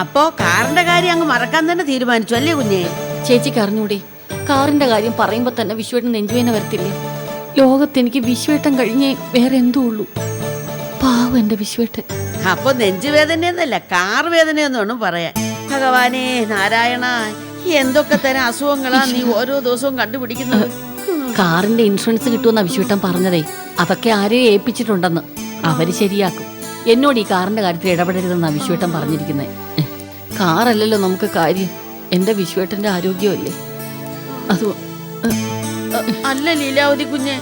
അപ്പോ കാറിന്റെ കാര്യം അങ്ങ് മറക്കാൻ തന്നെ തീരുമാനിച്ചു അല്ലേ കുഞ്ഞേ? ചേച്ചിക്ക് അറിഞ്ഞൂടെ, കാറിന്റെ കാര്യം പറയുമ്പോ തന്നെ വിശ്വേട്ടൻ നെഞ്ചുവേന വരത്തില്ലേ? ലോകത്ത് എനിക്ക് വിശ്വേട്ടൻ കഴിഞ്ഞേ വേറെ എന്തോ ഉള്ളൂ. പാവം എന്റെ വിശ്വേട്ടൻ. അപ്പൊ നെഞ്ചുവേദനയെന്നല്ല, കാർ വേദനയെന്നാണ് പറയാൻ. ഭഗവാനേ നാരായണ, എന്തൊക്കെ തരം അസുഖങ്ങളാ നീ ഓരോ ദിവസവും കണ്ടുപിടിക്കുന്നത്. കാറിന്റെ ഇൻഷുറൻസ് കിട്ടുമെന്നാ വിശ്വേട്ടൻ പറഞ്ഞതേ. അതൊക്കെ ആരെയും ഏൽപ്പിച്ചിട്ടുണ്ടെന്ന്. അവര് ശരിയാക്കും. എന്നോട് ഈ കാറിന്റെ കാര്യത്തിൽ ഇടപെടരുതെന്നാ വിശ്വേട്ടൻ പറഞ്ഞിരിക്കുന്നത്. കാറല്ലല്ലോ നമുക്ക് കാര്യം, എന്റെ വിശ്വേട്ടന്റെ ആരോഗ്യമല്ലേ. അത് അല്ല ലീലാവതി കുഞ്ഞെ,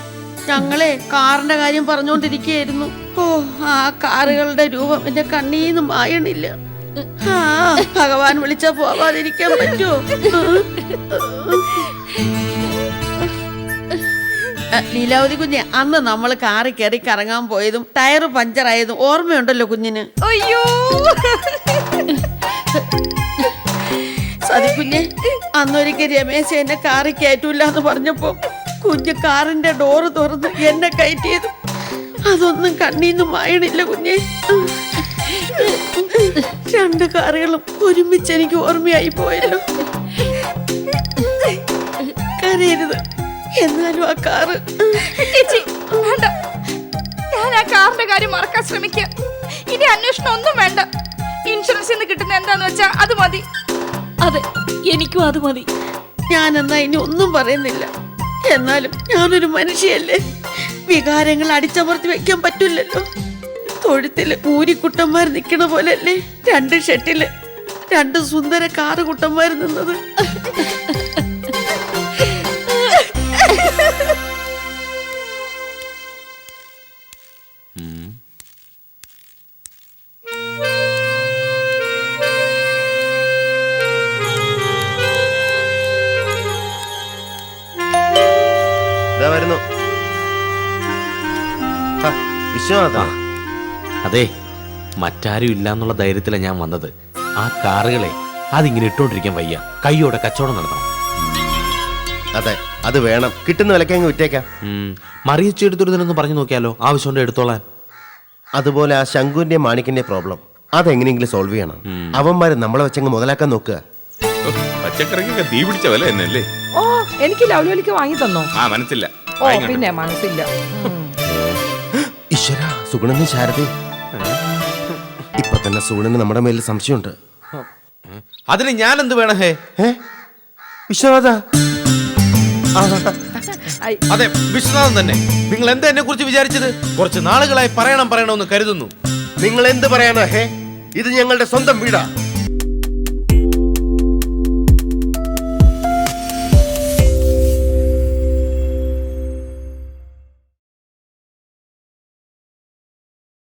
ഞങ്ങളെ കാറിന്റെ കാര്യം പറഞ്ഞുകൊണ്ടിരിക്കുകയായിരുന്നു. ഓ, ആ കാറുകളുടെ രൂപം എന്റെ കണ്ണീന്നും മായണില്ല. ആ ഭഗവാൻ വിളിച്ചാ പോവാതിരിക്കാൻ പറ്റുമോ? ലീലാവതി കുഞ്ഞെ, അന്ന് നമ്മൾ കാറിൽ കയറി കറങ്ങാൻ പോയതും ടയർ പഞ്ചറായതും ഓർമ്മയുണ്ടല്ലോ കുഞ്ഞിന്? അയ്യോ സതി കുഞ്ഞെ, അന്നൊരിക്കൽ രമേശ് എന്നെ കാറിൽ കയറ്റൂല എന്ന് പറഞ്ഞപ്പോ കുഞ്ഞ് കാറിന്റെ ഡോറ് തുറന്ന് എന്നെ കയറ്റിയത് അതൊന്നും കണ്ണീന്നും മായണില്ല കുഞ്ഞെ. രണ്ട് കാറുകളും ഒരുമിച്ച് എനിക്ക് ഓർമ്മയായി പോയല്ലോ. കരയരുത്, എന്നാലും ആ കാറ്. ചേച്ചി വേണ്ട, ഞാൻ ആ കാറിന്റെ കാര്യം മറക്കാൻ ശ്രമിക്കാം. ഇനി അന്വേഷണം ഒന്നും വേണ്ട. ഇൻഷുറൻസിൽ നിന്ന് കിട്ടുന്ന എന്താന്ന് വെച്ചാ അത് മതി. അതെ, എനിക്കും അത് മതി. ഞാൻ എന്നാ ഇനി ഒന്നും പറയുന്നില്ല. എന്നാലും ഞാനൊരു മനുഷ്യയല്ലേ, വികാരങ്ങൾ അടിച്ചമർത്തി വെക്കാൻ പറ്റില്ലല്ലോ. തൊഴുത്തില് ഊരിക്കുട്ടന്മാർ നിക്കണ പോലല്ലേ രണ്ട് ഷെട്ടില് രണ്ട് സുന്ദര കാറ് കുട്ടന്മാർ നിന്നത്. വരുന്നു വിശ്വനാഥ. അതെ, മറ്റാരും ഇല്ല എന്നുള്ള ധൈര്യത്തിലാണ് ഞാൻ വന്നത്. ആ കാറുകളെ അതിങ്ങനെ ഇട്ടോണ്ടിരിക്കാൻ വയ്യ, കൈയോടെ കച്ചവടം നടത്തണം. അതെ, അത് വേണം. കിട്ടുന്ന വിലക്ക് അങ്ങ് വിറ്റേക്കാം. മറിയിച്ച് എടുത്തൊരുതിനൊന്ന് പറഞ്ഞു നോക്കിയാലോ, ആവശ്യമുണ്ട് എടുത്തോളാൻ. അതുപോലെ ആ ശംഖുവിന്റെ മാണിക്കിന്റെ പ്രോബ്ലം അതെങ്ങനെയെങ്കിലും സോൾവ് ചെയ്യണം. അവന്മാര് നമ്മളെ വെച്ചങ്ങ് മുതലാക്കാൻ നോക്കുക. പച്ചക്കറിക്കൊക്കെ തീ പിടിച്ച വില എന്നല്ലേ? ഓ, എനിക്ക് ലവ്ലോലിക്ക് വാങ്ങി തന്നോ? ആ, മനസ്സില്ല. ഓ, പിന്നെ മനസ്സില്ല. ഈശ്വര, സുഗുണന് ശാരദ ഇപ്പൊ തന്നെ സുഗുണന് നമ്മുടെ മേലിൽ സംശയമുണ്ട്. അതിന് ഞാൻ എന്ത് വേണം? ഹേ വിശ്വനാഥ. അതെ, വിശ്വനാഥൻ തന്നെ. നിങ്ങൾ എന്താ എന്നെ കുറിച്ച് വിചാരിച്ചത്? കുറച്ച് നാളുകളായി പറയണമെന്ന് കരുതുന്നു. നിങ്ങൾ എന്ത് പറയാനാ? ഹേ, ഇത് ഞങ്ങളുടെ സ്വന്തം വീടാ.